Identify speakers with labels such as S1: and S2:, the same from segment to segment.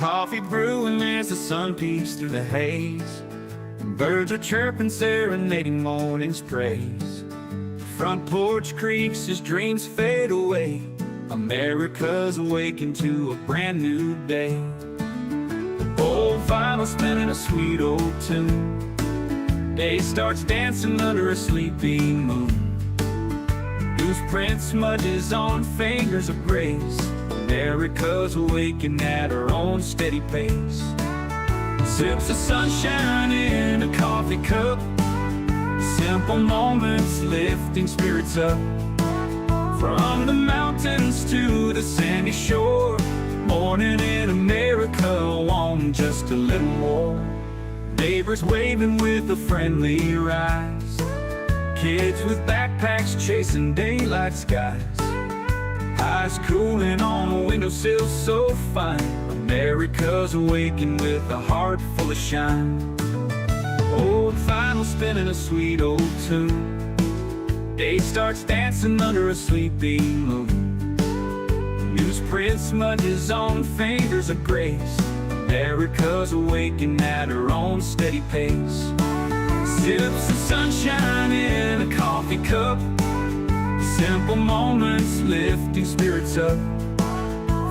S1: coffee brewing as the sun peeks through the haze. Birds are chirping, serenading morning's praise. Front porch creaks as dreams fade away. America's awakened to a brand new day. Old vinyl spinning a sweet old tune. Day starts dancing under a sleeping moon. Loose print smudges on fingers of grace. America's awakened at her own steady pace. Sips of sunshine in a coffee cup. Simple moments lifting spirits up. From the mountains to the sandy shore. Morning in America, want just a little more. Neighbors waving with a friendly rise. Kids with backpacks chasing daylight skies. Eyes cooling on a windowsill so fine. America's awakened with a heart full of shine. Old vinyl spinning a sweet old tune. Day starts dancing under a sleeping moon. Newsprint smudges on fingers of grace. America's awakened at her own steady pace. Sips of sunshine in a coffee cup. Simple moments lifting spirits up.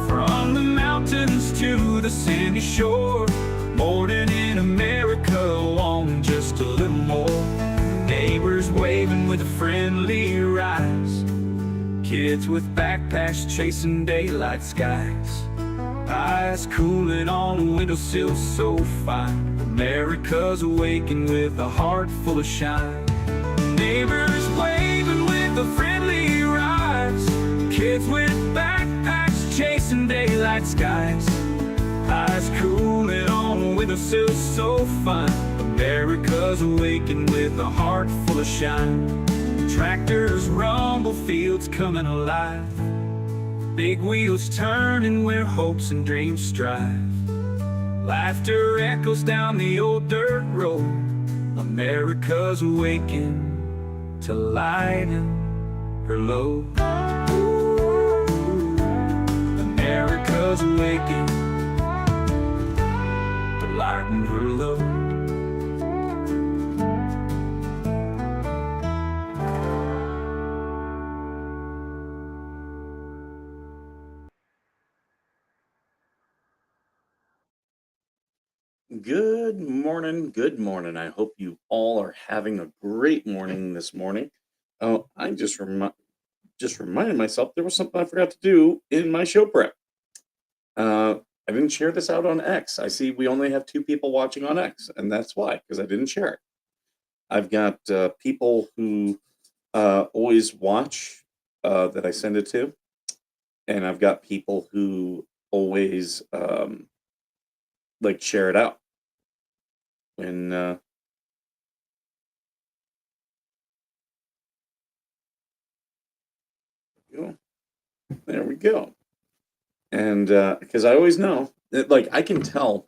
S1: From the mountains to the sandy shore. Morning in America, want just a little more. Neighbors waving with a friendly rise. Kids with backpacks chasing daylight skies. Eyes cooling on a windowsill so fine. America's awakened with a heart full of shine. Neighbors waving with a friendly rise. Kids with backpacks chasing daylight skies. Eyes cooling on a windowsill so fine. America's awakened with a heart full of shine. Tractors rumble, fields coming alive. Big wheels turning where hopes and dreams strive. Laughter echoes down the old dirt road. America's awakened to lighten her load. America's awakened to lighten her load.
S2: Good morning. Good morning. I hope you all are having a great morning this morning. Oh, I just reminded myself there was something I forgot to do in my show prep. I didn't share this out on X. I see we only have 2 people watching on X, and that's why, because I didn't share it. I've got people who always watch that I send it to, and I've got people who always like share it out. When there we go. And because I always know that, like, I can tell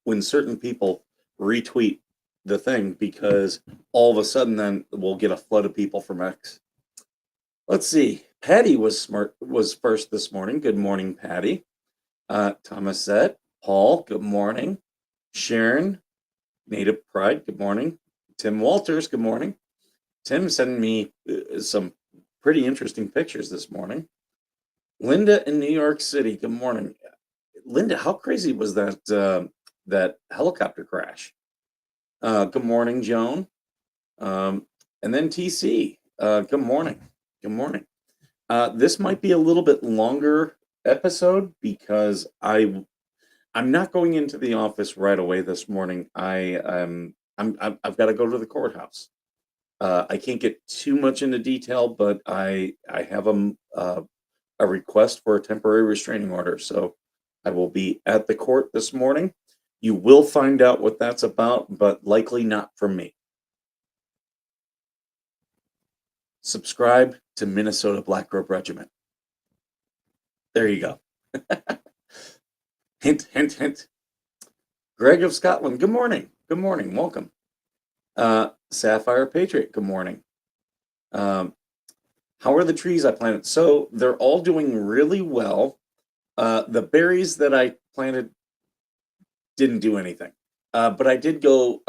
S2: when certain people retweet the thing, because all of a sudden then we'll get a flood of people from X. Let's see. Patty was first this morning. Good morning, Patty. Thomasette, Paul, good morning. Sharon, Native Pride, good morning. Tim Walters, good morning. Tim sending me some pretty interesting pictures this morning. Linda in New York City, good morning. Linda, how crazy was that that helicopter crash? Good morning, Joan. And then TC, good morning. Good morning. This might be a little bit longer episode because I'm not going into the office right away this morning. I've got to go to the courthouse. I can't get too much into detail, but I have a request for a temporary restraining order, so I will be at the court this morning. You will find out what that's about, but likely not from me. Subscribe to Minnesota Black Robe Regiment. There you go. Hint, hint, hint. Greg of Scotland, good morning. Good morning. Welcome. Sapphire Patriot, good morning. How are the trees I planted? So they're all doing really well. The berries that I planted didn't do anything. But I did go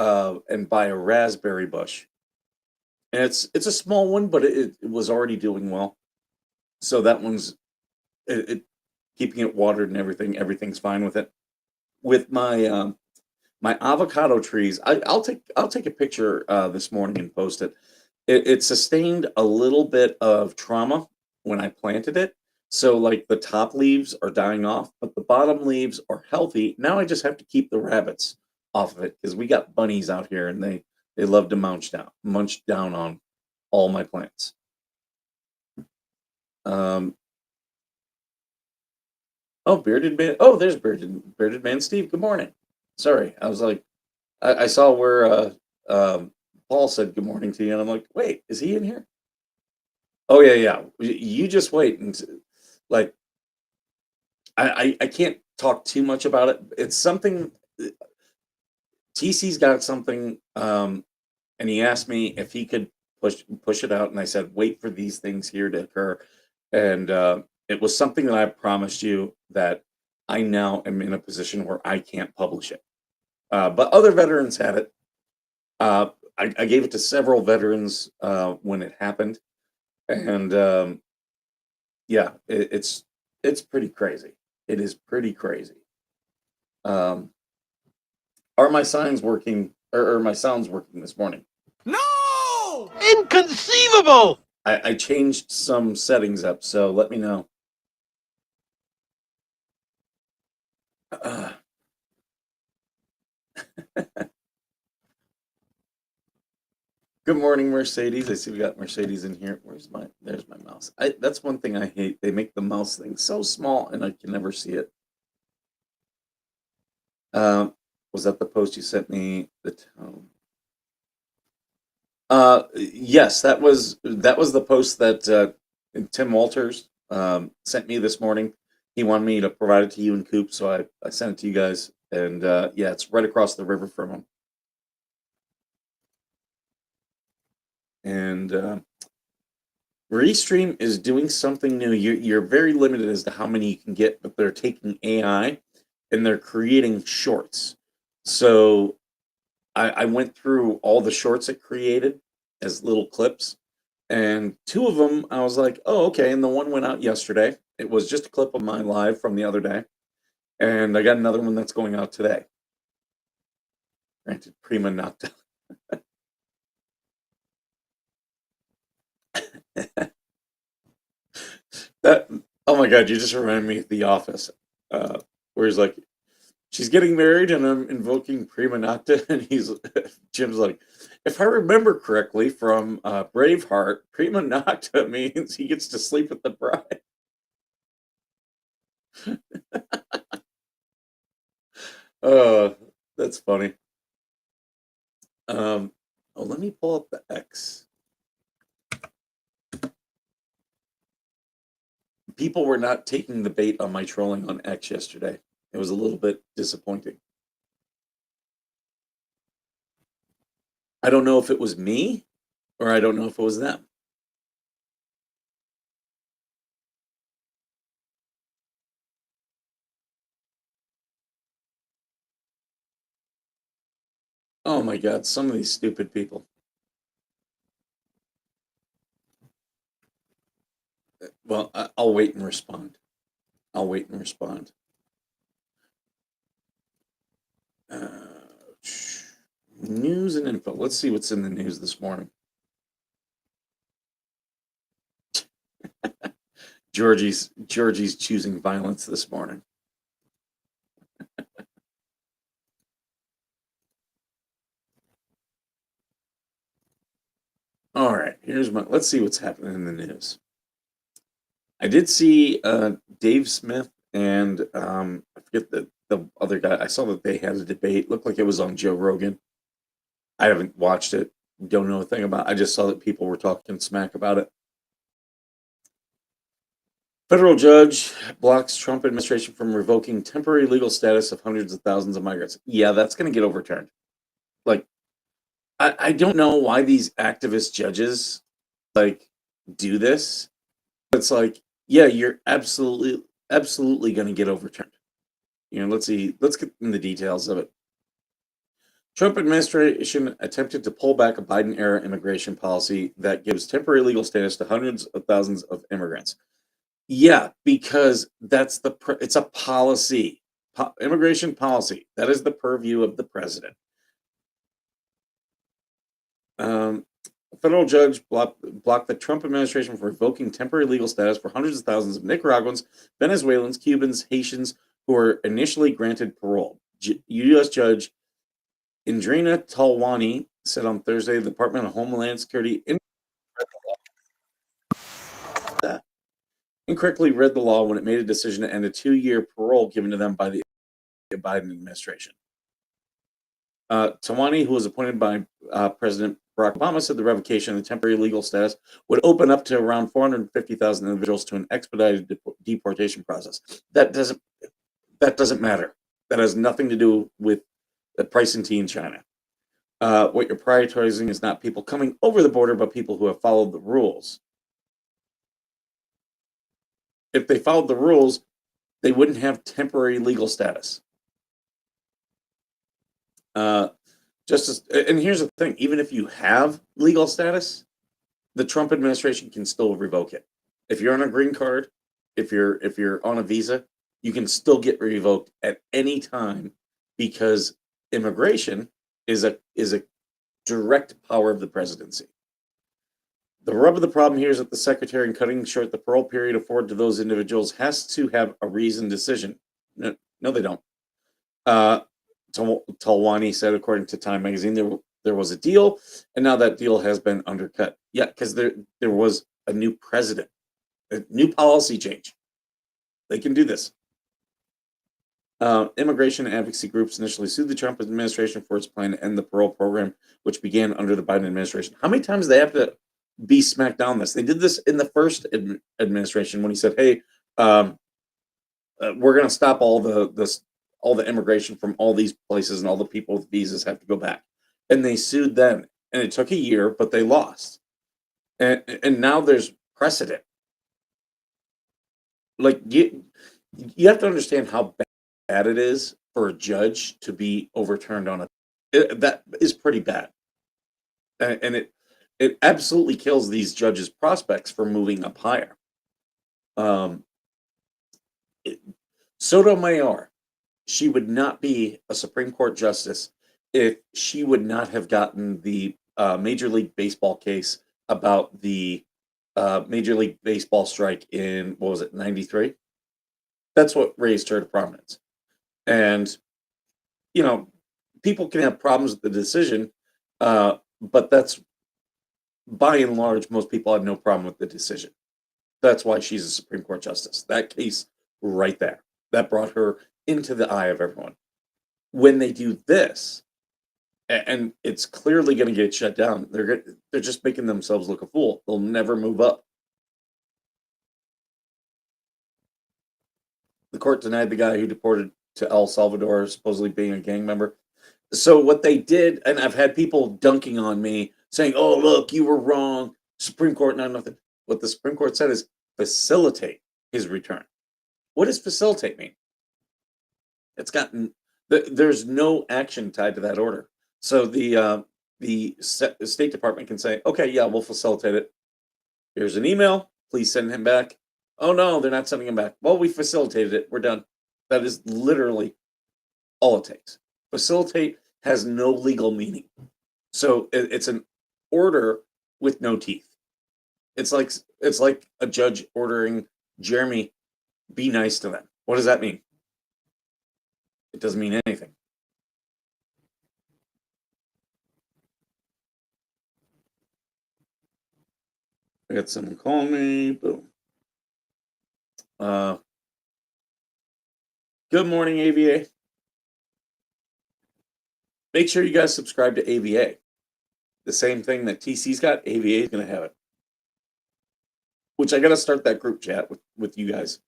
S2: and buy a raspberry bush, and it's a small one, but it was already doing well. So that one's it keeping it watered and everything. Everything's fine with it. With my avocado trees, I'll take a picture this morning and post it. It sustained a little bit of trauma when I planted it. So like the top leaves are dying off, but the bottom leaves are healthy. Now I just have to keep the rabbits off of it because we got bunnies out here and they love to munch down on all my plants. Um, oh, bearded man. Oh, there's bearded man Steve. Good morning. Sorry, I was like, I saw where Paul said good morning to you, and I'm like, wait, is he in here? Oh yeah, yeah. You just wait and like I can't talk too much about it. It's something TC's got something, and he asked me if he could push it out, and I said, wait for these things here to occur, and it was something that I promised you that I now am in a position where I can't publish it. But other veterans had it. I gave it to several veterans when it happened, and yeah, it's pretty crazy. It is pretty crazy. Um, are my signs working, or my sounds working this morning?
S3: No! Inconceivable!
S2: I changed some settings up, so let me know. Uh, Good morning, Mercedes. I see we got Mercedes in here. There's my mouse. That's one thing I hate. They make the mouse thing so small and I can never see it. Was that the post you sent me? The tone. Yes, that was the post that Tim Walters sent me this morning. He wanted me to provide it to you and Coop, so I sent it to you guys. And yeah, it's right across the river from him. And Restream is doing something new. You're very limited as to how many you can get, but they're taking AI and they're creating shorts. So I went through all the shorts it created as little clips, and two of them I was like, oh, okay. And the one went out yesterday. It was just a clip of my live from the other day, and I got another one that's going out today. Granted, Prima knocked out. That, oh my god, you just reminded me of The Office, where he's like, she's getting married and I'm invoking prima nocta, and Jim's like, if I remember correctly from Braveheart, prima nocta means he gets to sleep with the bride. Oh, that's funny. Oh, let me pull up the X. People were not taking the bait on my trolling on X yesterday. It was a little bit disappointing. I don't know if it was me or I don't know if it was them. Oh my god, some of these stupid people. Well, I'll wait and respond. I'll wait and respond. News and info. Let's see what's in the news this morning. Georgie's choosing violence this morning. All right, let's see what's happening in the news. I did see Dave Smith and I forget the other guy. I saw that they had a debate. Looked like it was on Joe Rogan. I haven't watched it. Don't know a thing about it. I just saw that people were talking smack about it. Federal judge blocks Trump administration from revoking temporary legal status of hundreds of thousands of migrants. Yeah, that's going to get overturned. Like, I don't know why these activist judges like do this. It's like, yeah, you're absolutely going to get overturned. let's see. Let's get in the details of it. Trump administration attempted to pull back a Biden-era immigration policy that gives temporary legal status to hundreds of thousands of immigrants. Yeah, because it's a policy, immigration policy. That is the purview of the president. A federal judge blocked the Trump administration from revoking temporary legal status for hundreds of thousands of Nicaraguans, Venezuelans, Cubans, Haitians who were initially granted parole. U.S. Judge Indrina Talwani said on Thursday the Department of Homeland Security incorrectly read the law when it made a decision to end a 2-year parole given to them by the Biden administration. Talwani, who was appointed by President Barack Obama, said the revocation of the temporary legal status would open up to around 450,000 individuals to an expedited deportation process. That doesn't matter. That has nothing to do with the price and tea in China. What you're prioritizing is not people coming over the border, but people who have followed the rules. If they followed the rules, they wouldn't have temporary legal status. And here's the thing: even if you have legal status, the Trump administration can still revoke it. If you're on a green card, if you're on a visa, you can still get revoked at any time because immigration is a direct power of the presidency. The rub of the problem here is that the secretary, in cutting short the parole period afforded to those individuals, has to have a reasoned decision. No, they don't. Talwani said, according to Time magazine, there was a deal, and now that deal has been undercut. Yeah, because there was a new president, a new policy change. They can do this. Immigration advocacy groups initially sued the Trump administration for its plan to end the parole program, which began under the Biden administration. How many times do they have to be smacked down this? They did this in the first administration when he said, "Hey, we're going to stop all the immigration from all these places, and all the people with visas have to go back." And they sued then, and it took a year, but they lost. And now there's precedent. Like you have to understand how bad it is for a judge to be overturned on that is pretty bad, and it absolutely kills these judges' prospects for moving up higher. Sotomayor, she would not be a Supreme Court justice if she would not have gotten the Major League Baseball case about the Major League Baseball strike in, what was it, 93? That's what raised her to prominence. And, people can have problems with the decision, but that's, by and large, most people have no problem with the decision. That's why she's a Supreme Court justice. That case right there, that brought her into the eye of everyone. When they do this, and it's clearly going to get shut down, they're just making themselves look a fool. They'll never move up. The court denied the guy who deported to El Salvador supposedly being a gang member. So what they did, and I've had people dunking on me saying, "Oh, look, you were wrong. Supreme Court, not nothing." What the Supreme Court said is facilitate his return. What does facilitate mean? There's no action tied to that order. So the State Department can say, "Okay, yeah, we'll facilitate it. Here's an email. Please send him back." Oh no, they're not sending him back. Well, we facilitated it. We're done. That is literally all it takes. Facilitate has no legal meaning. So it's an order with no teeth. It's like a judge ordering Jeremy, be nice to them. What does that mean? It doesn't mean anything. I got someone calling me. Boom. Good morning, AVA. Make sure you guys subscribe to AVA. The same thing that TC's got, AVA is going to have it. Which I got to start that group chat with you guys.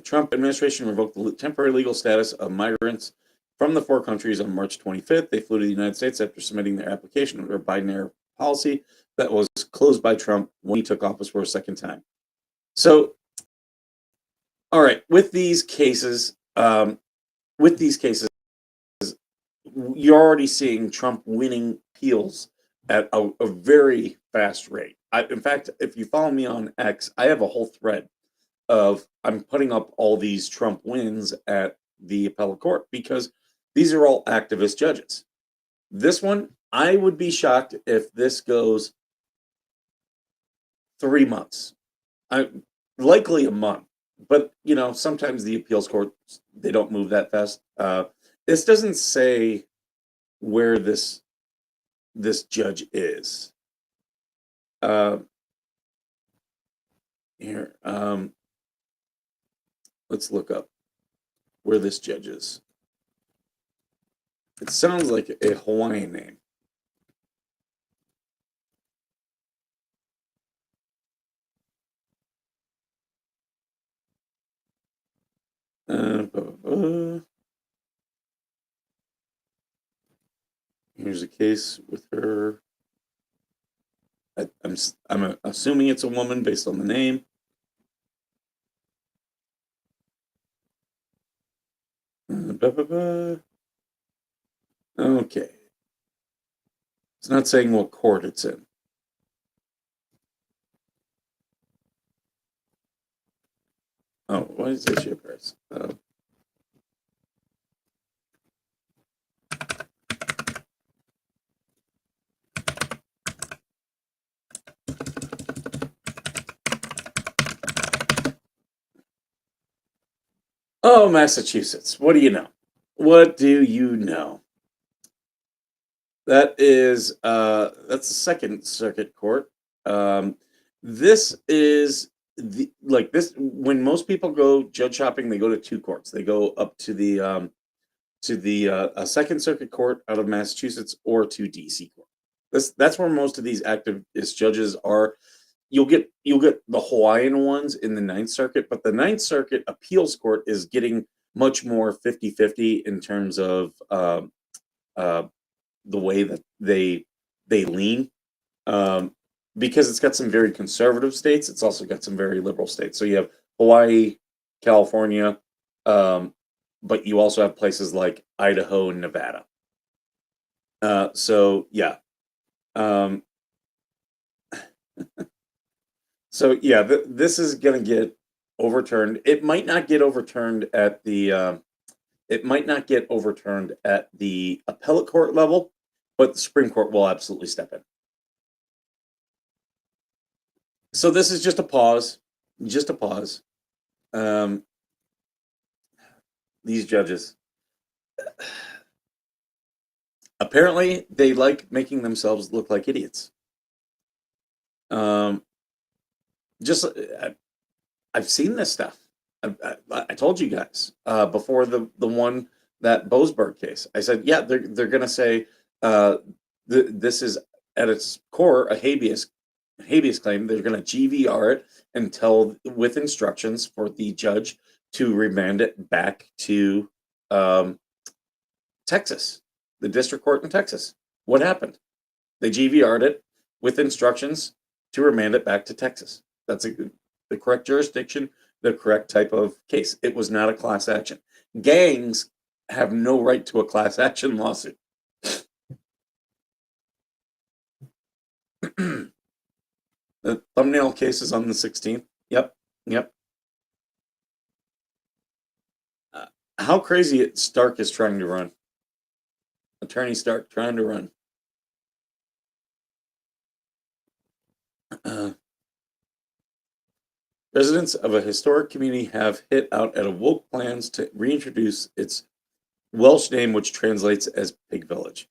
S2: Trump administration revoked the temporary legal status of migrants from the 4 countries on March 25th. They flew to the United States after submitting their application under a Biden-era policy that was closed by Trump when he took office for a second time. So, all right, with these cases, you're already seeing Trump winning appeals at a very fast rate. In fact, if you follow me on X, I have a whole thread of I'm putting up all these Trump wins at the appellate court because these are all activist judges. This one, I would be shocked if this goes 3 months. Likely a month, but sometimes the appeals court they don't move that fast. This doesn't say where this judge is. Here, let's look up where this judge is. It sounds like a Hawaiian name. Here's a case with her. I'm assuming it's a woman based on the name. Okay. It's not saying what court it's in. Oh, why is this your price? Oh, Massachusetts. What do you know? What do you know? That's the Second Circuit Court. This is this when most people go judge shopping, they go to two courts. They go up to the Second Circuit Court out of Massachusetts or to DC Court. That's where most of these activist judges are. You'll get the Hawaiian ones in the Ninth Circuit, but the Ninth Circuit Appeals Court is getting much more 50-50 in terms of the way that they lean, because it's got some very conservative states. It's also got some very liberal states. So you have Hawaii, California, but you also have places like Idaho and Nevada. So yeah. So yeah, this is going to get overturned. It might not get overturned at the appellate court level, but the Supreme Court will absolutely step in. So this is just a pause. These judges, apparently, they like making themselves look like idiots. I've seen this stuff. I told you guys before the one that Boasberg case. I said, yeah, they're going to say this is at its core a habeas claim. They're going to GVR it and tell with instructions for the judge to remand it back to Texas, the district court in Texas. What happened? They GVR'd it with instructions to remand it back to Texas. That's the correct jurisdiction, the correct type of case. It was not a class action. Gangs have no right to a class action lawsuit. The thumbnail case is on the 16th. Yep. How crazy Stark is trying to run. Attorney Stark trying to run. Residents of a historic community have hit out at woke plans to reintroduce its Welsh name, which translates as Pig Village.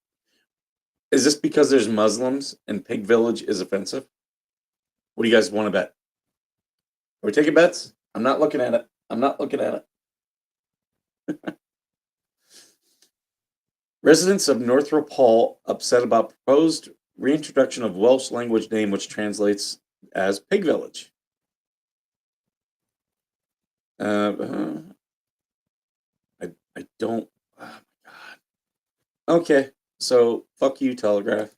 S2: Is this because there's Muslims and Pig Village is offensive? What do you guys want to bet? Are we taking bets? I'm not looking at it. Residents of Northrop Hall upset about proposed reintroduction of Welsh language name, which translates as Pig Village. I don't. Oh my God. Okay, so fuck you, Telegraph.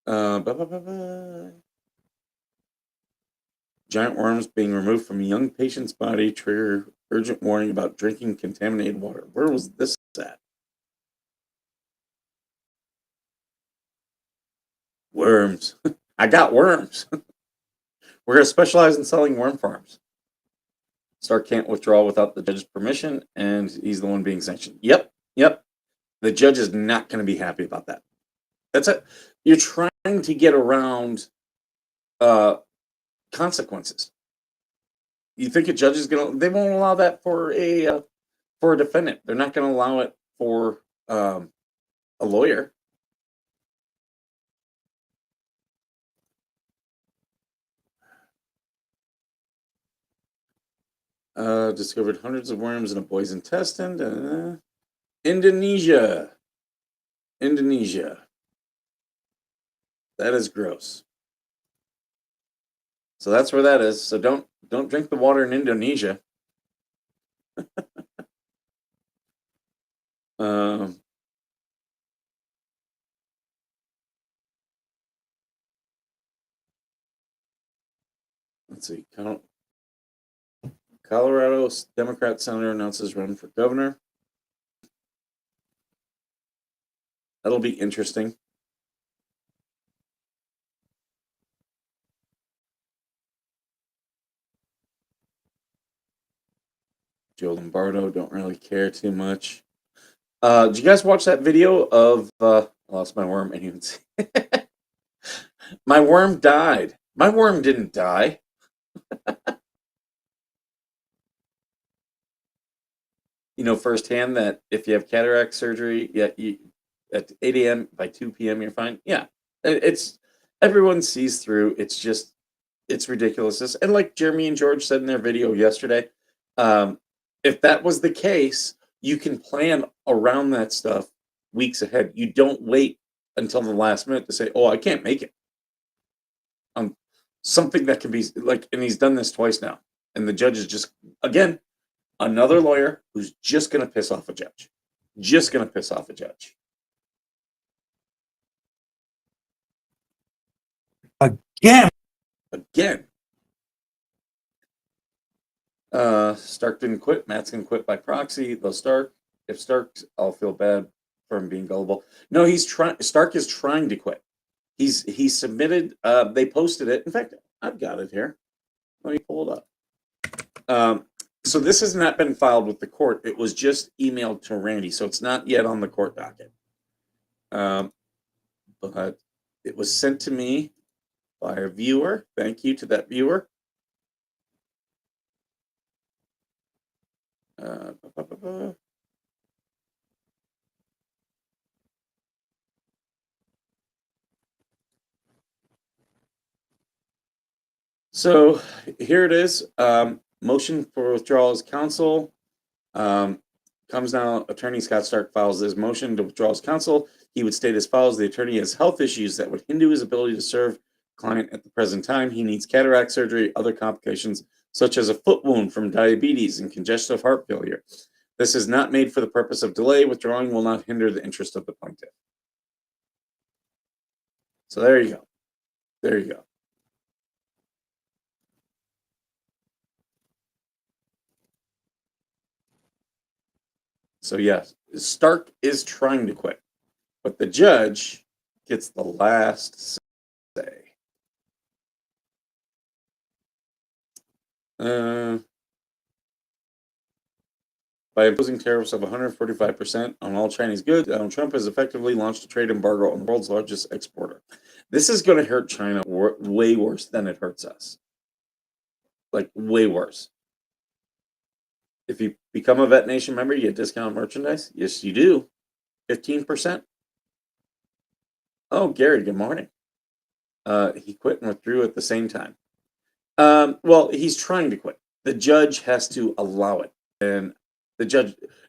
S2: Ba, ba, ba, ba. Giant worms being removed from a young patient's body trigger urgent warning about drinking contaminated water. Where was this at? Worms. I got worms. We're going to specialize in selling worm farms. Stark can't withdraw without the judge's permission, and he's the one being sanctioned. Yep. The judge is not going to be happy about that. That's it. You're trying to get around consequences. You think a judge is going to? They won't allow that for a defendant. They're not going to allow it for a lawyer. Discovered hundreds of worms in a boy's intestine. Indonesia. That is gross. So that's where that is. So don't drink the water in Indonesia. Let's see. Colorado Democrat senator announces run for governor. That'll be interesting. Joe Lombardo, don't really care too much. Did you guys watch that video of I lost my worm and my worm died. My worm didn't die. You know firsthand that if you have cataract surgery, at 8 a.m. by 2 p.m. you're fine. Yeah, it's everyone sees through. It's just it's ridiculous. And like Jeremy and George said in their video yesterday, if that was the case, you can plan around that stuff weeks ahead. You don't wait until the last minute to say, "Oh, I can't make it." Something that can be like, and he's done this twice now, and the judge is just again another lawyer who's just going to piss off a judge. Just going to piss off a judge. Again. Stark didn't quit. Matt's going to quit by proxy. Though if Stark, I'll feel bad for him being gullible. No, Stark is trying to quit. He submitted. They posted it. In fact, I've got it here. Let me pull it up. So this has not been filed with the court. It was just emailed to Randy, so it's not yet on the court docket. But it was sent to me by a viewer. Thank you to that viewer. So here it is. Motion for withdrawal as counsel. Comes now. Attorney Scott Stark files his motion to withdraw as counsel. He would state as follows: the attorney has health issues that would hinder his ability to serve client at the present time. He needs cataract surgery, other complications such as a foot wound from diabetes and congestive heart failure. This is not made for the purpose of delay. Withdrawing will not hinder the interest of the plaintiff. So there you go. There you go. So yes, Stark is trying to quit, but the judge gets the last say. By imposing tariffs of 145% on all Chinese goods, Donald Trump has effectively launched a trade embargo on the world's largest exporter. This is going to hurt China way worse than it hurts us. Like, way worse. If you become a Vet Nation member, you get discount merchandise. Yes, you do. 15%. Oh, Gary, good morning. He quit and withdrew at the same time. Well, he's trying to quit. The judge has to allow it. And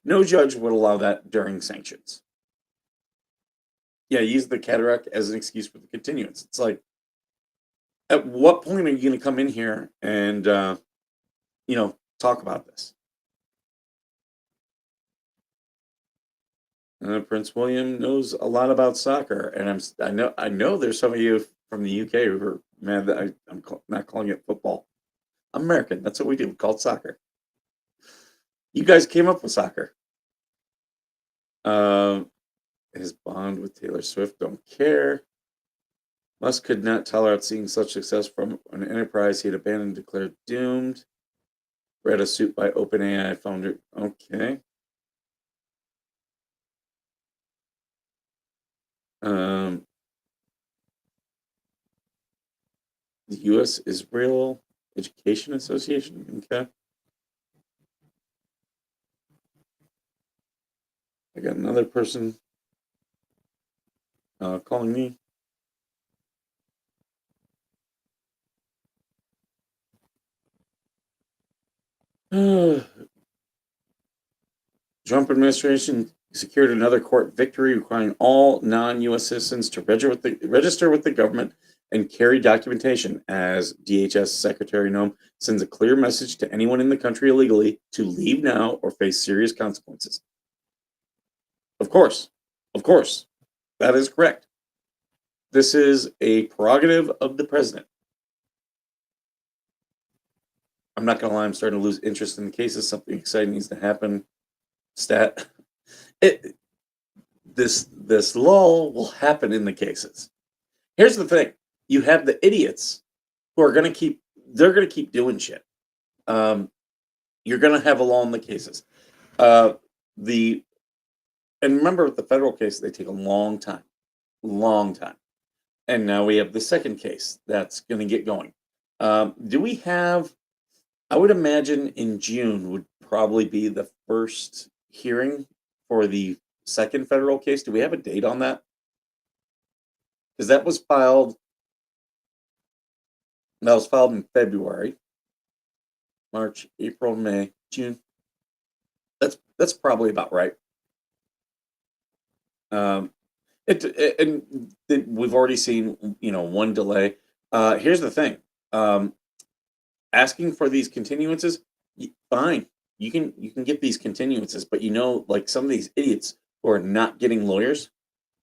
S2: no judge would allow that during sanctions. Yeah, use the cataract as an excuse for the continuance. It's like, at what point are you going to come in here and, talk about this? Prince William knows a lot about soccer, and I know there's some of you from the UK who are mad that I'm not calling it football. I'm American. That's what we do. We call it soccer. You guys came up with soccer. His bond with Taylor Swift, don't care. Musk could not tolerate seeing such success from an enterprise he had abandoned, declared doomed. Read a suit by OpenAI founder. Okay. The U.S. Israel Education Association. Okay. I got another person calling me. Trump administration secured another court victory requiring all non-U.S. citizens to register with the government and carry documentation, as DHS Secretary Noem sends a clear message to anyone in the country illegally to leave now or face serious consequences. Of course, that is correct. This is a prerogative of the president. I'm not going to lie, I'm starting to lose interest in the cases. Something exciting needs to happen. This lull will happen in the cases. Here's the thing: you have the idiots who are going to keep doing shit. You're going to have a lull in the cases. And remember, with the federal case, they take a long time. And now we have the second case that's going to get going. Do we have? I would imagine in June would probably be the first hearing for the second federal case. Do we have a date on that? Because that was filed in February, March, April, May, June. That's probably about right. We've already seen, one delay. Here's the thing: asking for these continuances, fine. You can get these continuances, but like some of these idiots who are not getting lawyers,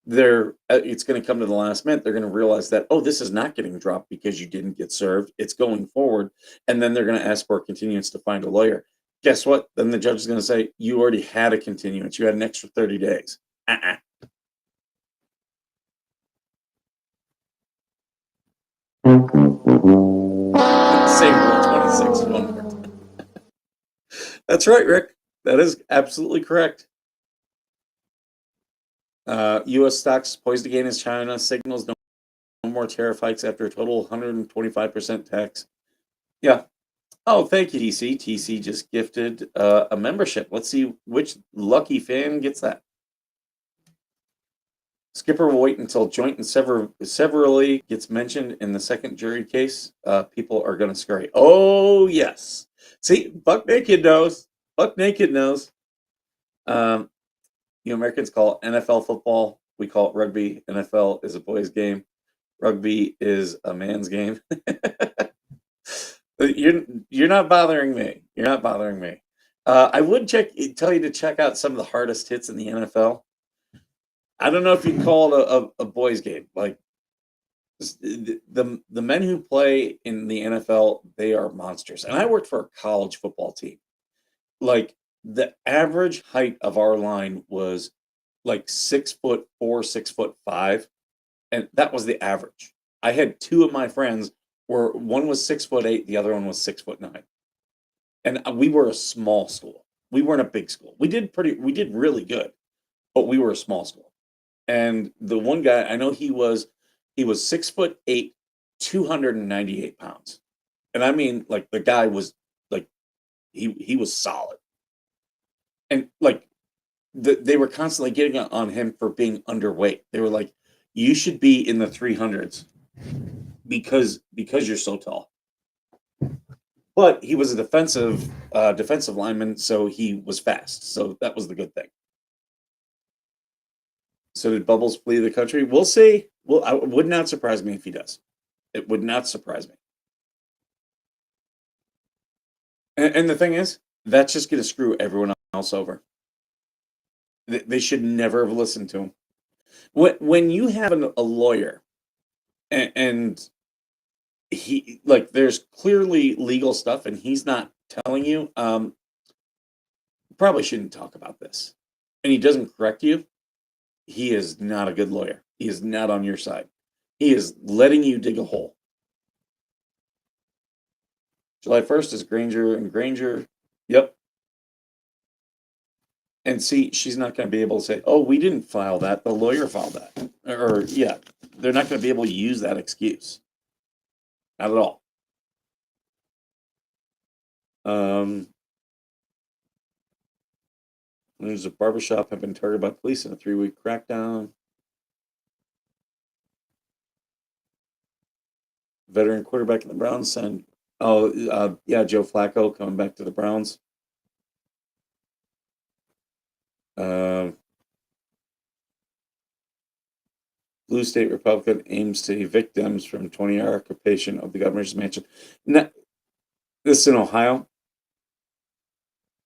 S2: it's going to come to the last minute. They're going to realize that, oh, this is not getting dropped because you didn't get served. It's going forward, and then they're going to ask for a continuance to find a lawyer. Guess what? Then the judge is going to say, you already had a continuance. You had an extra 30 days. Say Rule 26 one more time. That's right, Rick. That is absolutely correct. U.S. stocks poised to gain as China signals no more tariff hikes after a total 125% tax. Yeah. Oh, thank you, TC. TC just gifted a membership. Let's see which lucky fan gets that. Skipper will wait until joint and severally gets mentioned in the second jury case. People are going to scurry. Oh, yes. See, Buck Naked knows. You Americans call it NFL football. We call it rugby. NFL is a boys' game. Rugby is a man's game. You're not bothering me. I would tell you to check out some of the hardest hits in the NFL. I don't know if you'd call it a boys' game. Like the men who play in the NFL, they are monsters. And I worked for a college football team. Like the average height of our line was like 6'4", 6'5", and that was the average. I had two of my friends where one was 6'8", the other one was 6'9", and we were a small school. We weren't a big school. We did really good, but we were a small school. And the one guy I know, he was 6'8", 298 pounds, and I mean, like, the guy was like, he was solid, and like they were constantly getting on him for being underweight. They were like, you should be in the 300s because you're so tall. But he was a defensive lineman, so he was fast. So that was the good thing. So did Bubbles flee the country? We'll see. Well, it would not surprise me if he does. It would not surprise me. And the thing is, that's just going to screw everyone else over. They should never have listened to him. When you have a lawyer and he like there's clearly legal stuff and he's not telling you, probably shouldn't talk about this. And he doesn't correct you, he is not a good lawyer. He is not on your side. He is letting you dig a hole. July 1st is Granger and Granger. Yep. And see, she's not going to be able to say, oh, we didn't file that. The lawyer filed that. Or, yeah, they're not going to be able to use that excuse. Not at all. There's a barbershop have been targeted by police in a 3-week crackdown. Veteran quarterback in the Browns signed. Oh, yeah, Joe Flacco coming back to the Browns. Blue State Republican aims to evict Dems from 20-year occupation of the governor's mansion. Now, this is in Ohio?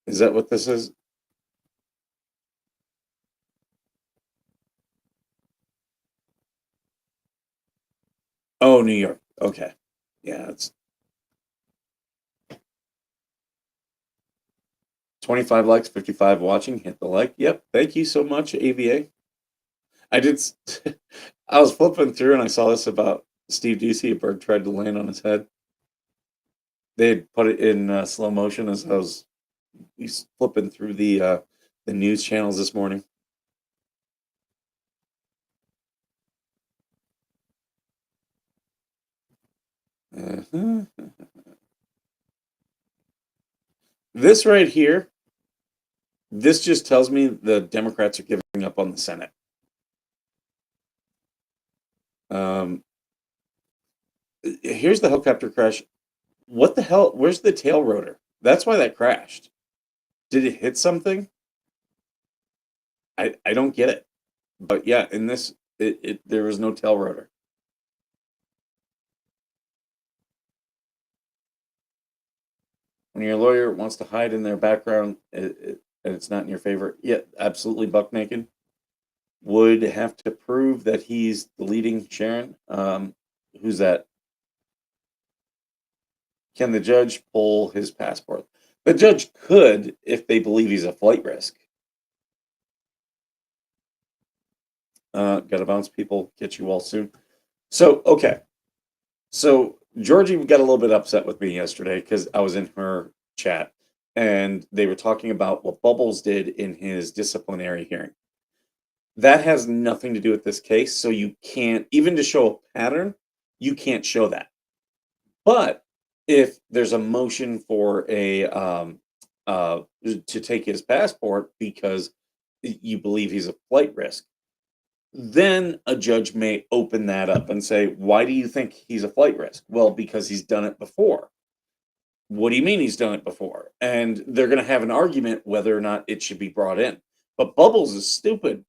S2: Is that what this is? Oh, New York. Okay. Yeah, it's 25 likes, 55 watching. Hit the like. Yep. Thank you so much, AVA. I did. I was flipping through and I saw this about Steve Ducey. A bird tried to land on his head. They had put it in slow motion as I was flipping through the news channels this morning. This right here, this just tells me the Democrats are giving up on the Senate. Here's the helicopter crash. What the hell? Where's the tail rotor? That's why that crashed. Did it hit something? I don't get it. But yeah, in this, there was no tail rotor. When your lawyer wants to hide in their background and it's not in your favor, yeah, absolutely buck naked. Would have to prove that he's the leading Sharon. Who's that? Can the judge pull his passport? The judge could if they believe he's a flight risk. Gotta bounce, people. Get you all soon. So, okay. So, Georgie got a little bit upset with me yesterday because I was in her chat and they were talking about what Bubbles did in his disciplinary hearing. That has nothing to do with this case. So, you can't, even to show a pattern, you can't show that. But if there's a motion for to take his passport because you believe he's a flight risk, then a judge may open that up and say, why do you think he's a flight risk? Well, because he's done it before. What do you mean he's done it before? And they're going to have an argument whether or not it should be brought in. But Bubbles is stupid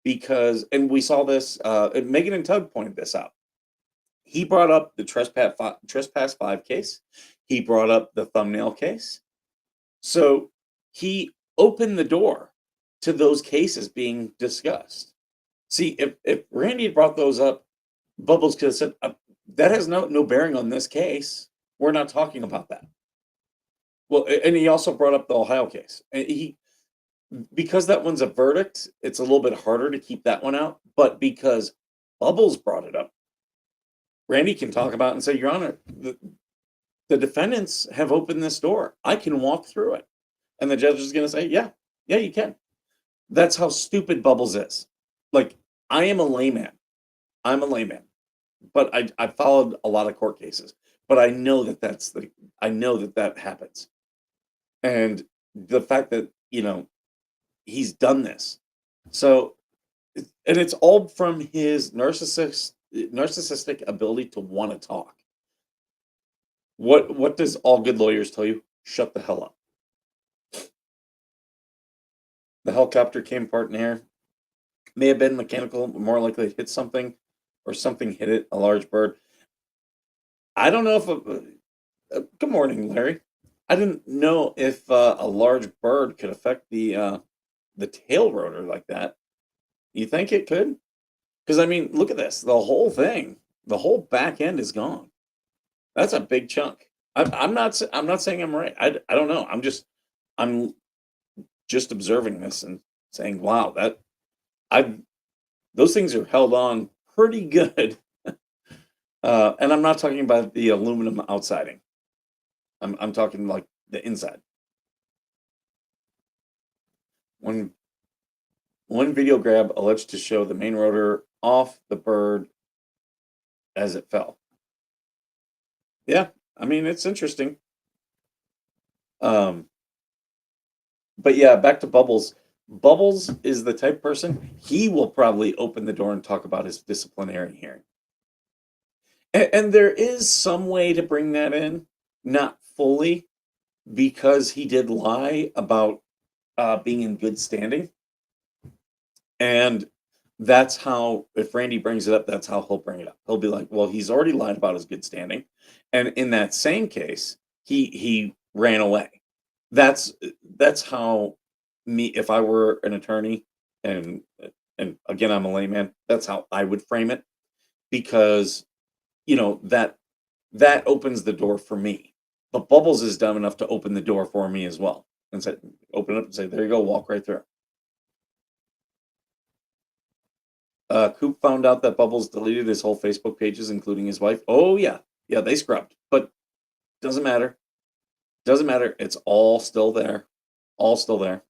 S2: because, and we saw this, Megan and Tug pointed this out. He brought up the Trespass 5 case. He brought up the thumbnail case. So he opened the door to those cases being discussed. See, if Randy had brought those up, Bubbles could have said, that has no bearing on this case. We're not talking about that. Well, and he also brought up the Ohio case. Because that one's a verdict, it's a little bit harder to keep that one out. But because Bubbles brought it up, Randy can talk about it and say, Your Honor, the defendants have opened this door. I can walk through it. And the judge is going to say, yeah, you can. That's how stupid Bubbles is. Like, I am a layman. I'm a layman. But I followed a lot of court cases. But I know that happens. And the fact that, he's done this. So, and it's all from his narcissistic ability to want to talk. What does all good lawyers tell you? Shut the hell up. The helicopter came apart in air. May have been mechanical, but more likely it hit something or something hit it, a large bird. I don't know if good morning, Larry. I didn't know if a large bird could affect the the tail rotor like that, you think it could? Because I mean, look at this. The whole thing, the whole back end is gone. That's a big chunk. I'm not saying I'm right. I don't know. I'm just observing this and saying, wow, that I those things are held on pretty good. And I'm not talking about the aluminum outsiding. I'm talking like the inside. One video grab alleged to show the main rotor off the bird as it fell. Yeah, I mean it's interesting. But yeah, back to Bubbles. Bubbles is the type person, he will probably open the door and talk about his disciplinary hearing. And there is some way to bring that in, not fully, because he did lie about being in good standing. And that's how, if Randy brings it up, that's how he'll bring it up. He'll be like, well, he's already lied about his good standing. And in that same case, he ran away. That's how me, if I were an attorney, and again, I'm a layman, that's how I would frame it. Because, that opens the door for me. But Bubbles is dumb enough to open the door for me as well. And say, open it up and say, there you go, walk right through. Coop found out that Bubbles deleted his whole Facebook pages, including his wife. Oh, yeah. Yeah, they scrubbed. But doesn't matter. Doesn't matter. It's all still there. All still there.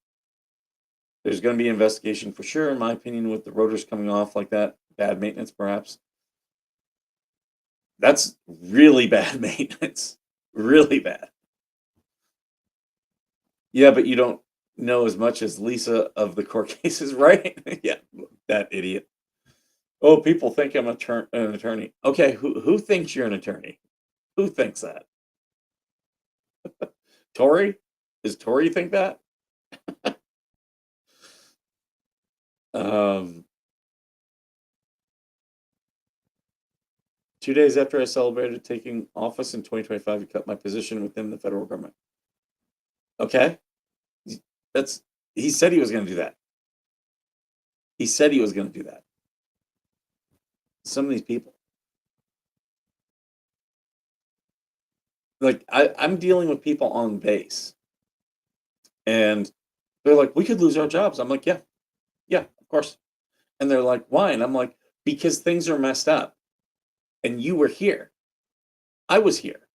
S2: There's going to be an investigation for sure, in my opinion, with the rotors coming off like that. Bad maintenance, perhaps. That's really bad maintenance. Really bad. Yeah, but you don't know as much as Lisa of the court cases, right? Yeah, that idiot. Oh, people think I'm an attorney. Okay, who thinks you're an attorney? Who thinks that? Tori? Does Tori think that? Um, 2 days after I celebrated taking office in 2025, he cut my position within the federal government. Okay. He said he was going to do that. He said he was going to do that. Some of these people. Like, I'm dealing with people on base. And they're like, we could lose our jobs. I'm like, yeah, of course. And they're like, why? And I'm like, because things are messed up. And you were here. I was here.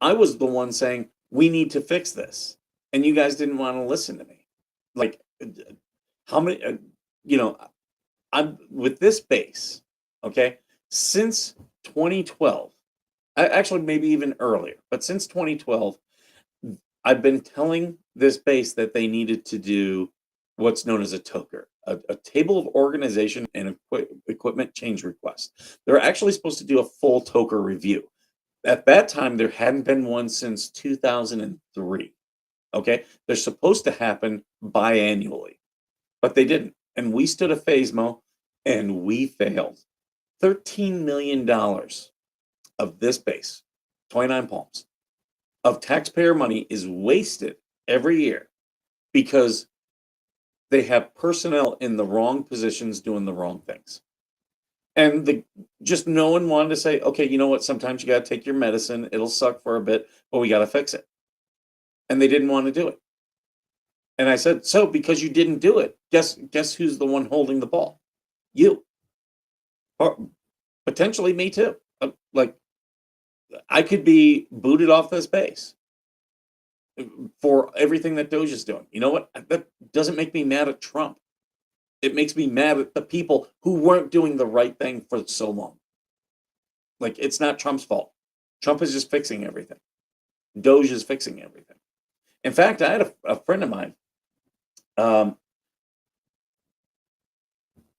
S2: I was the one saying, we need to fix this. And you guys didn't want to listen to me. Like, how many, I'm with this base, okay, since 2012, actually maybe even earlier, but since 2012, I've been telling this base that they needed to do what's known as a TOKR, a table of organization and equipment change request. They're actually supposed to do a full TOKR review. At that time, there hadn't been one since 2003. Okay, they're supposed to happen biannually, but they didn't. And we stood a phasmo and we failed. $13 million of this base, 29 Palms, of taxpayer money is wasted every year because they have personnel in the wrong positions doing the wrong things. And just no one wanted to say, okay, you know what? Sometimes you got to take your medicine. It'll suck for a bit, but we got to fix it. And they didn't want to do it. And I said, so because you didn't do it, guess who's the one holding the ball? You. Or potentially me too. Like, I could be booted off this base for everything that Doge is doing. You know what? That doesn't make me mad at Trump. It makes me mad at the people who weren't doing the right thing for so long. Like, it's not Trump's fault. Trump is just fixing everything. Doge is fixing everything. In fact, I had a friend of mine.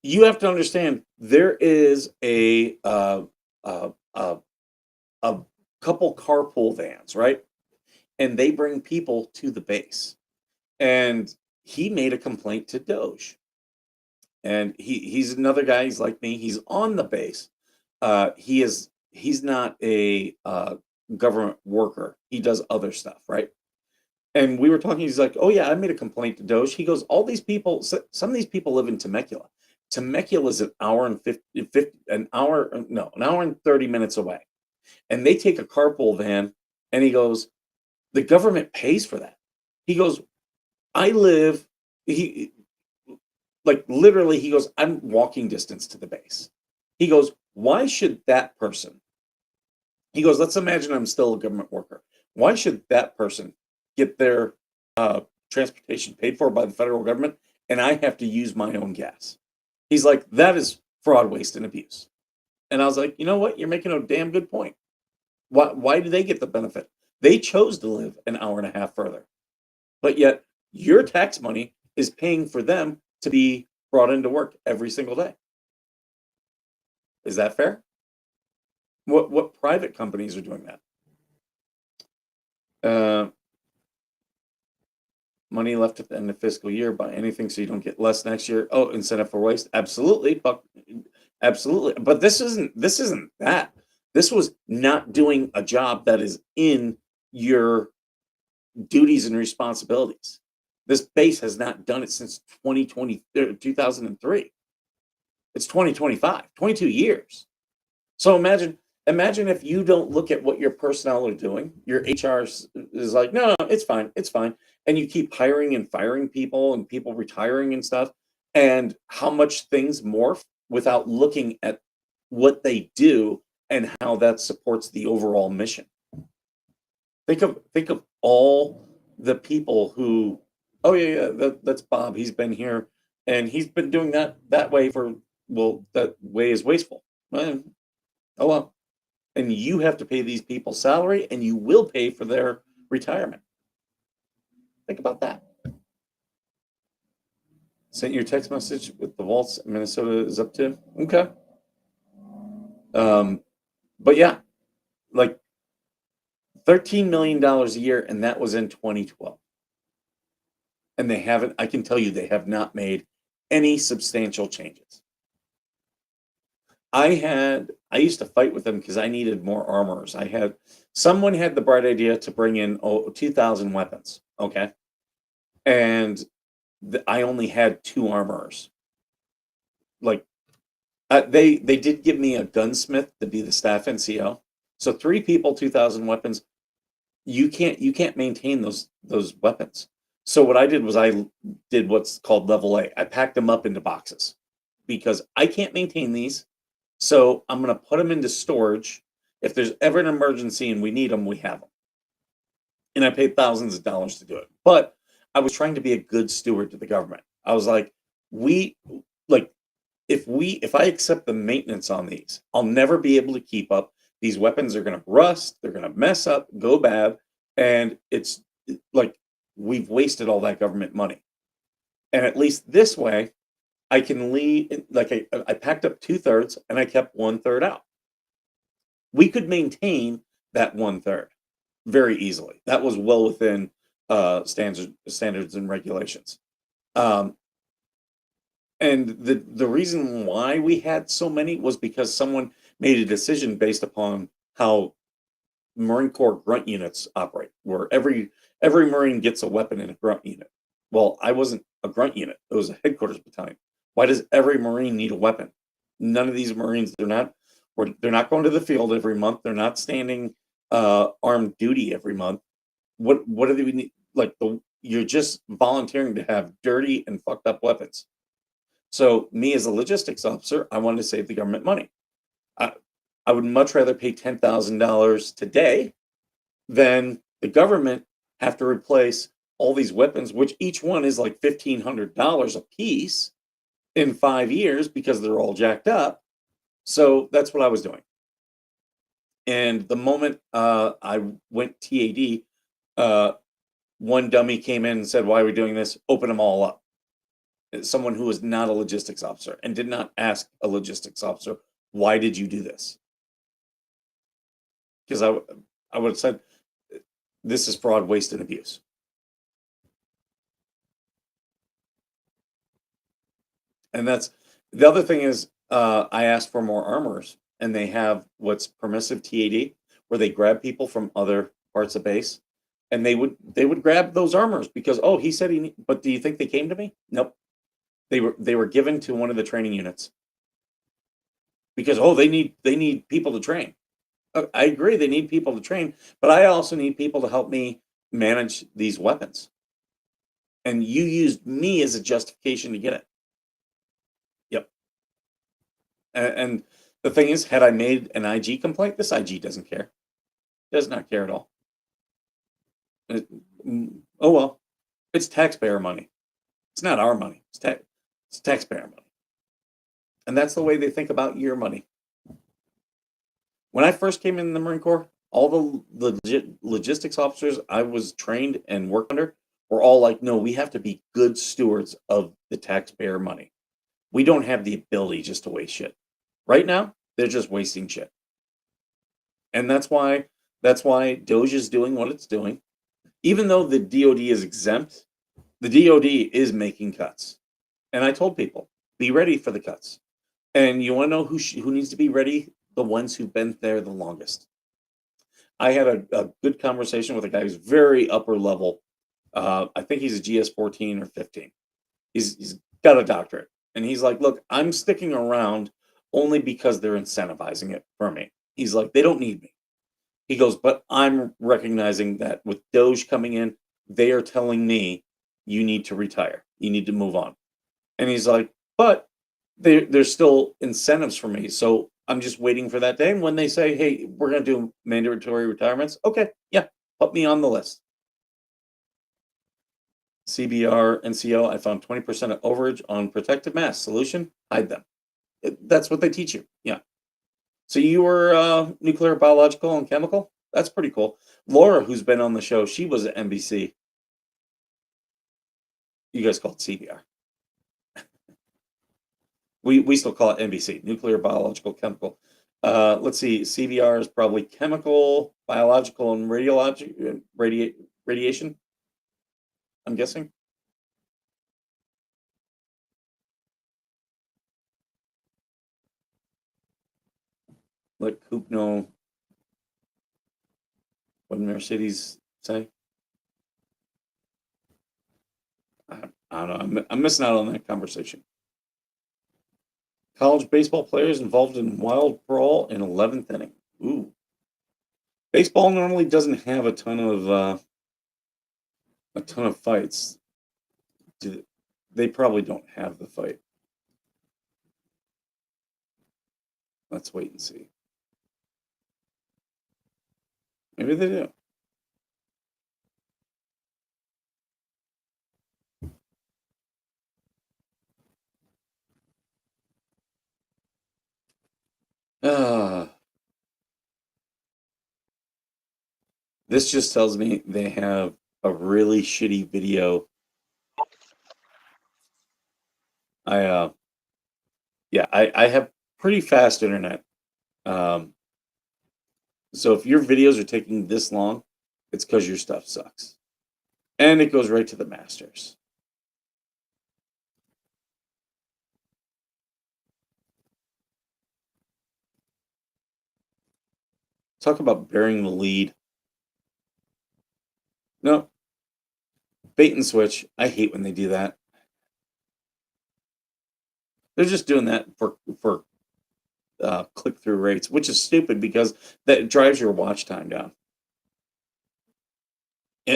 S2: You have to understand there is a couple carpool vans, right? And they bring people to the base. And he made a complaint to Doge. And he's another guy. He's like me. He's on the base. He's not a government worker. He does other stuff, right? And we were talking, he's like, oh yeah, I made a complaint to Doge. He goes, all these people, some of these people live in Temecula. Temecula is an hour and 50 an hour, no, an hour and 30 minutes away. And they take a carpool van, and he goes, the government pays for that. He goes, I live, he like literally, he goes, I'm walking distance to the base. He goes, why should that person, he goes, let's imagine I'm still a government worker. Why should that person get their transportation paid for by the federal government and I have to use my own gas? He's like, that is fraud, waste, and abuse. And I was like, you know what? You're making a damn good point. Why do they get the benefit? They chose to live an hour and a half further. But yet your tax money is paying for them to be brought into work every single day. Is that fair? What private companies are doing that? Money left at the end of fiscal year, buy anything so you don't get less next year. Oh, incentive for waste. Absolutely, but absolutely. But this isn't that. This was not doing a job that is in your duties and responsibilities. This base has not done it since 2003. It's 2025, 22 years. So imagine if you don't look at what your personnel are doing. Your HR is like, no, it's fine, it's fine. And you keep hiring and firing people and people retiring and stuff, and how much things morph without looking at what they do and how that supports the overall mission. Think of all the people who, oh yeah, that's Bob. He's been here and he's been doing that way for, well, that way is wasteful. Well, oh well. And you have to pay these people salary and you will pay for their retirement. Think about that. Sent your text message with the vaults Minnesota is up to. Okay. But yeah, like $13 million a year, and that was in 2012. And they haven't, I can tell you, they have not made any substantial changes. I used to fight with them because I needed more armorers. Someone had the bright idea to bring in 2,000 weapons. Okay. And I only had 2 armorers. Like, they did give me a gunsmith to be the staff NCO. So 3 people, 2,000 weapons. You can't maintain those weapons. So what I did was I did what's called level A. I packed them up into boxes because I can't maintain these. So I'm going to put them into storage. If there's ever an emergency and we need them, we have them. And I paid thousands of dollars to do it. But I was trying to be a good steward to the government. I was like, if I accept the maintenance on these, I'll never be able to keep up. These weapons are going to rust, they're going to mess up, go bad, and it's like we've wasted all that government money. And at least this way, I can leave. Like I packed up 2/3 and I kept 1/3 out. We could maintain that 1/3 very easily. That was well within standards and regulations. And the reason why we had so many was because someone made a decision based upon how Marine Corps grunt units operate, where every Marine gets a weapon in a grunt unit. Well, I wasn't a grunt unit. It was a headquarters battalion. Why does every Marine need a weapon? None of these Marines, they're not going to the field every month. They're not standing armed duty every month. What do they need? Like you're just volunteering to have dirty and fucked up weapons. So me as a logistics officer, I wanted to save the government money. I would much rather pay $10,000 today than the government have to replace all these weapons, which each one is like $1,500 a piece in 5 years because they're all jacked up. So that's what I was doing. And the moment I went TAD, one dummy came in and said, "Why are we doing this? Open them all up." Someone who was not a logistics officer and did not ask a logistics officer, "Why did you do this?" Because I would have said, "This is fraud, waste, and abuse." And that's the other thing is I asked for more armorers, and they have what's permissive TAD, where they grab people from other parts of base and they would grab those armors because, oh, he said but do you think they came to me? Nope. They were given to one of the training units because, oh, they need people to train. I agree, they need people to train, but I also need people to help me manage these weapons. And you used me as a justification to get it. Yep. And the thing is, had I made an IG complaint, this IG doesn't care. Does not care at all. Oh well, it's taxpayer money. It's not our money. It's taxpayer money. And that's the way they think about your money. When I first came in the Marine Corps, all the logistics officers I was trained and worked under were all like, no, we have to be good stewards of the taxpayer money. We don't have the ability just to waste shit. Right now, they're just wasting shit. And that's why DOJ is doing what it's doing. Even though the DOD is exempt, the DOD is making cuts. And I told people, be ready for the cuts. And you want to know who needs to be ready? The ones who've been there the longest. I had a good conversation with a guy who's very upper level. I think he's a GS 14 or 15. He's got a doctorate. And he's like, look, I'm sticking around only because they're incentivizing it for me. He's like, they don't need me. He goes, but I'm recognizing that with Doge coming in, they are telling me you need to retire. You need to move on. And he's like, but there's still incentives for me. So I'm just waiting for that day. And when they say, hey, we're going to do mandatory retirements, okay, yeah, put me on the list. CBR, NCO, I found 20% of overage on protective masks. Solution, hide them. That's what they teach you. Yeah. So you were nuclear, biological, and chemical? That's pretty cool. Laura, who's been on the show, she was at NBC. You guys call it CBR. We still call it NBC, nuclear, biological, chemical. Let's see, CBR is probably chemical, biological, and radiation, I'm guessing. Let Coop know what Mercedes say. I don't know. I'm missing out on that conversation. College baseball players involved in wild brawl in 11th inning. Ooh. Baseball normally doesn't have a ton of fights. They probably don't have the fight. Let's wait and see. Maybe they do. This just tells me they have a really shitty video. I have pretty fast internet. So if your videos are taking this long, it's because your stuff sucks. And it goes right to the masters. Talk about bearing the lead. No. Bait and switch. I hate when they do that. They're just doing that for click-through rates, which is stupid because that drives your watch time down.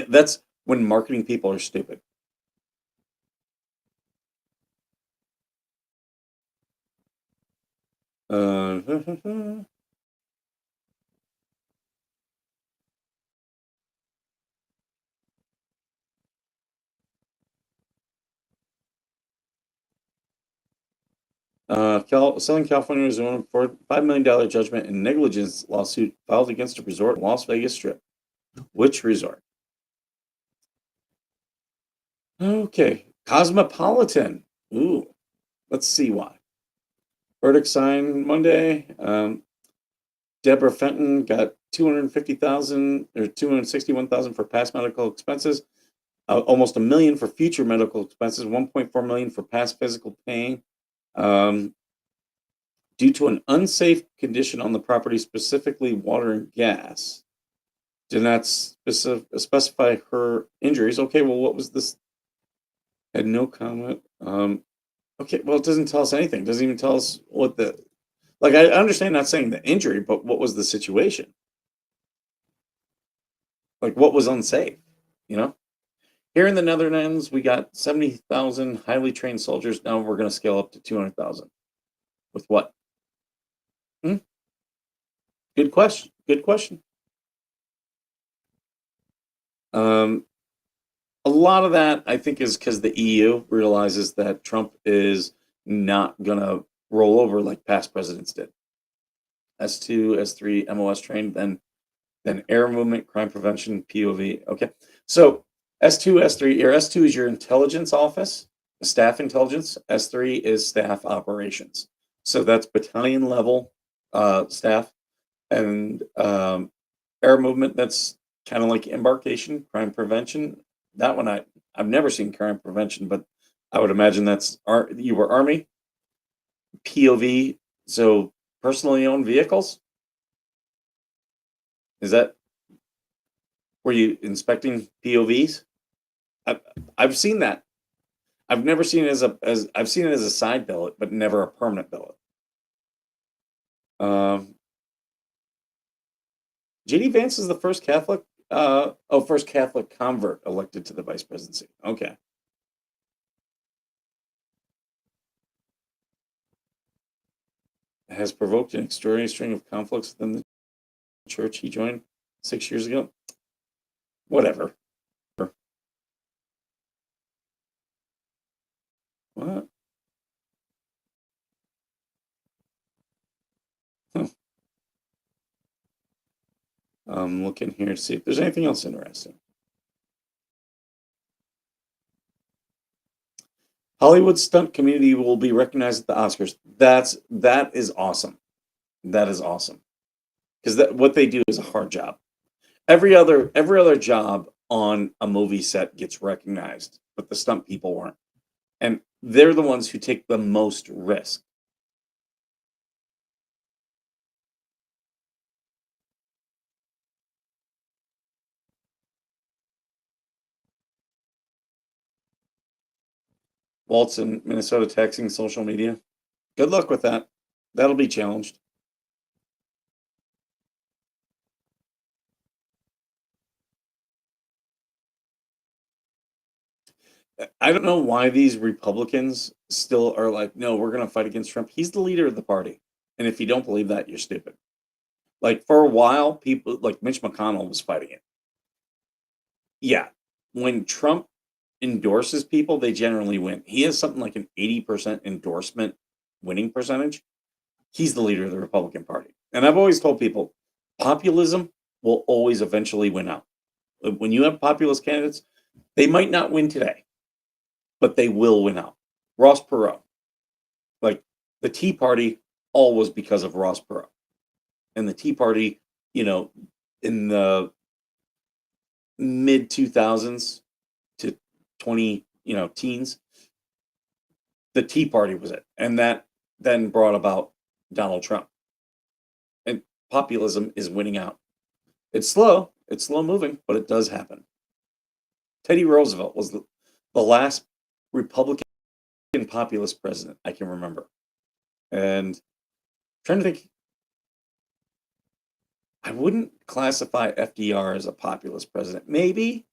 S2: That's when marketing people are stupid. Southern California is on for $5 million judgment and negligence lawsuit filed against a resort in Las Vegas Strip. Which resort? Okay, Cosmopolitan. Ooh, let's see why. Verdict signed Monday. Deborah Fenton got $250,000 or $261,000 for past medical expenses. Almost $1 million for future medical expenses. $1.4 million for past physical pain. Due to an unsafe condition on the property, specifically water and gas. Did not specify her injuries. Okay, well, what was this? Had no comment. Okay, well, it doesn't tell us anything. It doesn't even tell us what the like. I understand not saying the injury, but what was the situation? Like, what was unsafe? You know, here in the Netherlands, we got 70,000 highly trained soldiers. Now we're going to scale up to 200,000. With what? Hmm? Good question. Good question. Um, a lot of that, I think, is because the EU realizes that Trump is not going to roll over like past presidents did. S2, S3, MOS trained, then air movement, crime prevention, POV. Okay. So S2, S3, your S2 is your intelligence office, staff intelligence. S3 is staff operations. So that's battalion level staff. And air movement, that's kind of like embarkation, crime prevention. That one I've never seen crime prevention, but I would imagine you were Army. POV, so personally owned vehicles. Is that were you inspecting POVs? I've, I've seen that. I've never seen it as I've seen it as a side billet, but never a permanent billet. Um, JD Vance is the first first Catholic convert elected to the vice presidency. Okay. Has provoked an extraordinary string of conflicts within the church he joined 6 years ago. Whatever. What? Huh. I'm looking here to see if there's anything else interesting. Hollywood stunt community will be recognized at the Oscars. That is awesome. That is awesome because what they do is a hard job. Every other job on a movie set gets recognized, but the stunt people weren't, and they're the ones who take the most risk. Waltz in Minnesota taxing social media. Good luck with that. That'll be challenged. I don't know why these Republicans still are like, no, we're going to fight against Trump. He's the leader of the party. And if you don't believe that, you're stupid. Like for a while, people like Mitch McConnell was fighting it. Yeah. When Trump endorses people, they generally win. He has something like an 80% endorsement winning percentage. He's the leader of the Republican Party. And I've always told people populism will always eventually win out. When you have populist candidates, they might not win today, but they will win out. Ross Perot, like the Tea Party, all was because of Ross Perot. And the Tea Party, in the mid 2000s to 20, teens, the Tea Party was it. And that then brought about Donald Trump. And populism is winning out. It's slow moving, but it does happen. Teddy Roosevelt was the last Republican populist president I can remember. And trying to think, I wouldn't classify FDR as a populist president. Maybe.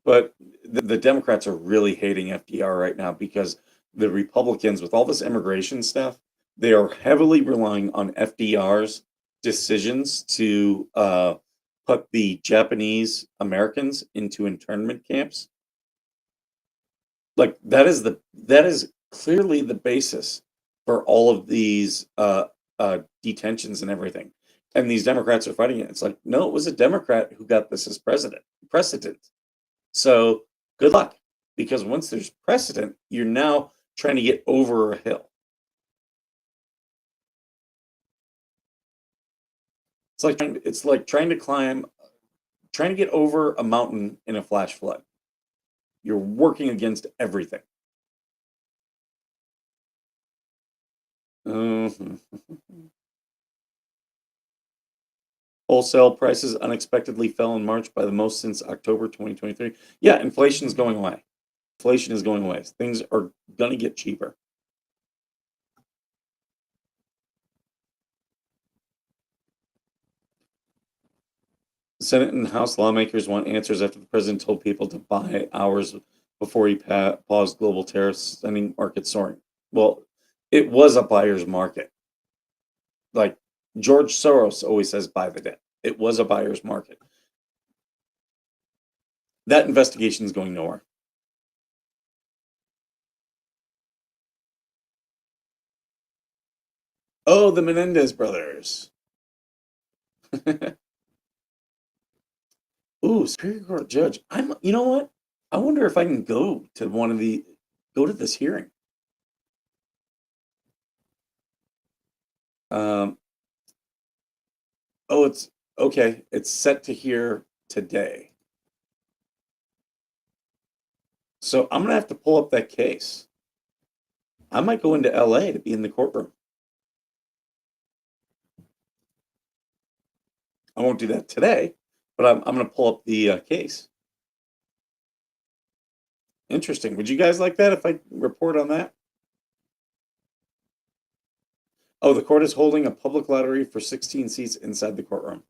S2: But the Democrats are really hating FDR right now because the Republicans, with all this immigration stuff, they are heavily relying on FDR's decisions to put the Japanese Americans into internment camps. Like that is clearly the basis for all of these detentions and everything. And these Democrats are fighting it. It's like, no, it was a Democrat who got this as precedent. So good luck, because once there's precedent, you're now trying to get over a hill. It's like trying to get over a mountain in a flash flood. You're working against everything. Mhm. Wholesale prices unexpectedly fell in March by the most since October 2023. Yeah, inflation is going away. Inflation is going away. Things are going to get cheaper. The Senate and House lawmakers want answers after the president told people to buy hours before he paused global tariffs, sending markets soaring. Well, it was a buyer's market. Like George Soros always says, buy the dip. It was a buyer's market. That investigation is going nowhere. Oh, the Menendez brothers. Ooh, Superior Court judge. You know what? I wonder if I can go to this hearing. Oh, it's okay. It's set to hear today. So I'm gonna have to pull up that case. I might go into LA to be in the courtroom. I won't do that today, but I'm gonna pull up the case. Interesting. Would you guys like that if I report on that? Oh, the court is holding a public lottery for 16 seats inside the courtroom.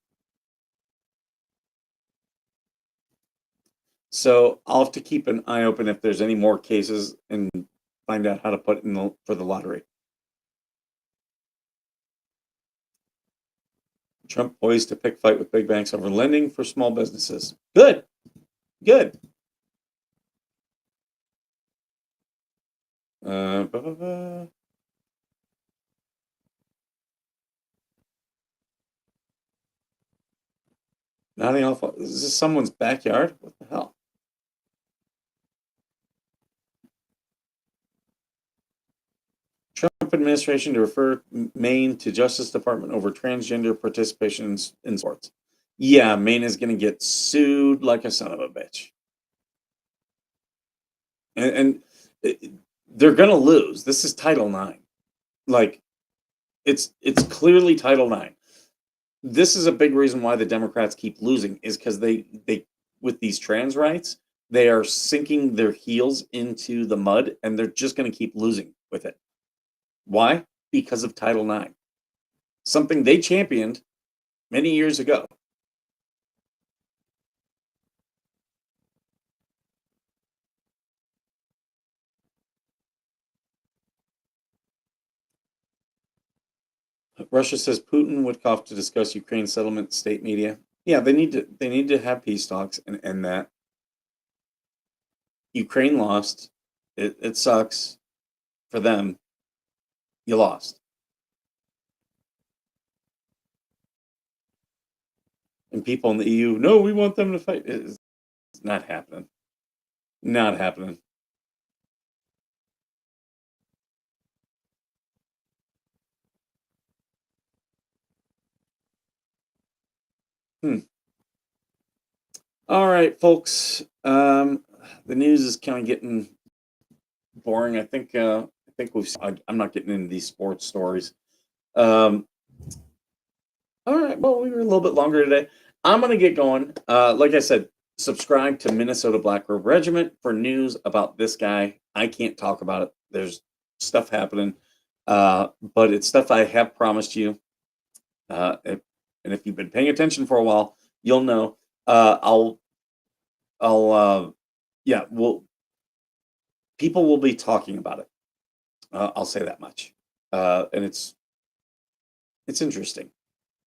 S2: So I'll have to keep an eye open if there's any more cases and find out how to put in for the lottery. Trump poised to pick fight with big banks over lending for small businesses. Good. Good. Blah, blah, blah. Nodding off. Is this someone's backyard? What the hell? Trump administration to refer Maine to Justice Department over transgender participation in sports. Yeah, Maine is going to get sued like a son of a bitch. And they're going to lose. This is Title IX. Like, it's clearly Title IX. This is a big reason why the Democrats keep losing is because they with these trans rights, they are sinking their heels into the mud and they're just going to keep losing with it. Why? Because of Title IX. Something they championed many years ago. Russia says Putin would cough to discuss Ukraine settlement, state media. Yeah, they need to have peace talks and end that. Ukraine lost. It sucks for them. You lost. And people in the EU, no, we want them to fight. It's not happening. Not happening. All right, folks. The news is kind of getting boring. I think I'm not getting into these sports stories. All right. Well, we were a little bit longer today. I'm gonna get going. Like I said, subscribe to Minnesota Black Robe Regiment for news about this guy. I can't talk about it. There's stuff happening, but it's stuff I have promised you. And if you've been paying attention for a while, you'll know. People will be talking about it. I'll say that much. And it's interesting.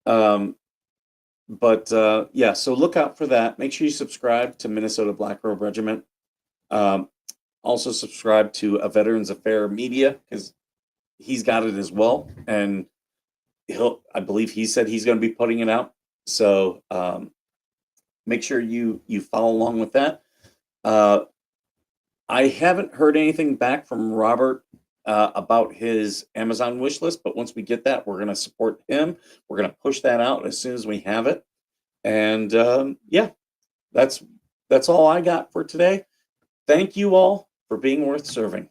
S2: So look out for that. Make sure you subscribe to Minnesota Black Robe Regiment. Also subscribe to A Veterans Affair Media because he's got it as well. And I believe he said he's going to be putting it out. So make sure you follow along with that. I haven't heard anything back from Robert about his Amazon wish list, but once we get that, we're going to support him. We're going to push that out as soon as we have it. And that's all I got for today. Thank you all for being worth serving.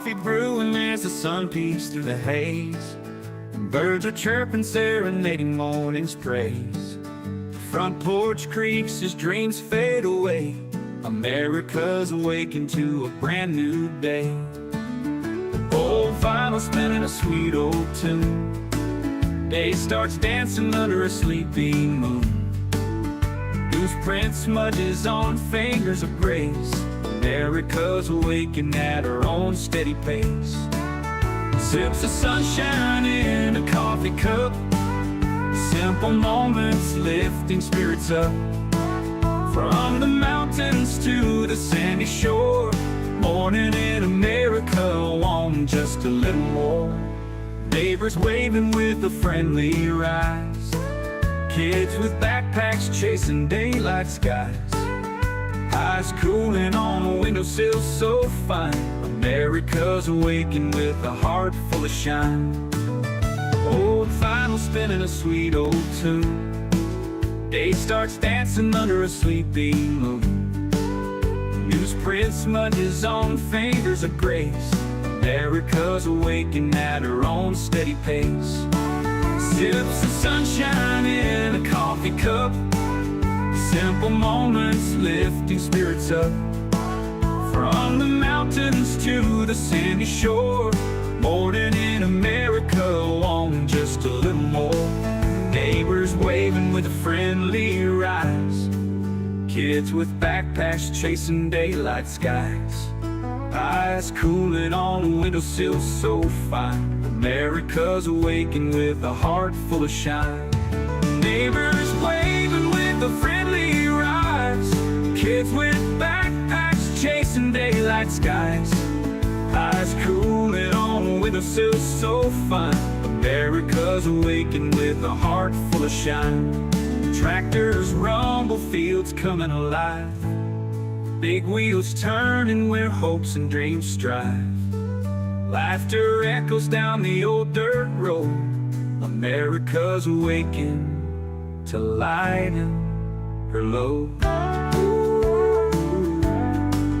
S1: coffee brewing as the sun peeks through the haze. Birds are chirping, serenading morning's praise. Front porch creaks as dreams fade away. America's awakened to a brand new day. Old vinyl spinning a sweet old tune. Day starts dancing under a sleepy moon. Newsprint smudges on fingers of grace. America's awakened at her own steady pace. Sips of sunshine in a coffee cup. Simple moments lifting spirits up. From the mountains to the sandy shore. Morning in America, want just a little more. Neighbors waving with a friendly rise. Kids with backpacks chasing daylight skies. Eyes cooling on a windowsill so fine. America's awakened with a heart full of shine. Old vinyl spinning a sweet old tune. Day starts dancing under a sleepy moon. Newsprint smudges on fingers of grace. America's awakened at her own steady pace. Sips of sunshine in a coffee cup. Simple moments lifting spirits up. From the mountains to the sandy shore. Morning in America, wanting just a little more. Neighbors waving with a friendly rise. Kids with backpacks chasing daylight skies. Eyes cooling on a windowsill so fine. America's awakened with a heart full of shine. Neighbors waving with a friendly rise. Kids with backpacks chasing daylight skies. Eyes cooling on a windowsill so fine. America's awakened with a heart full of shine. Tractors rumble, fields coming alive. Big wheels turning where hopes and dreams strive. Laughter echoes down the old dirt road. America's awakened to lighten her load.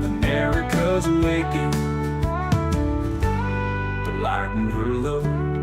S1: America's awakened to lighten her load.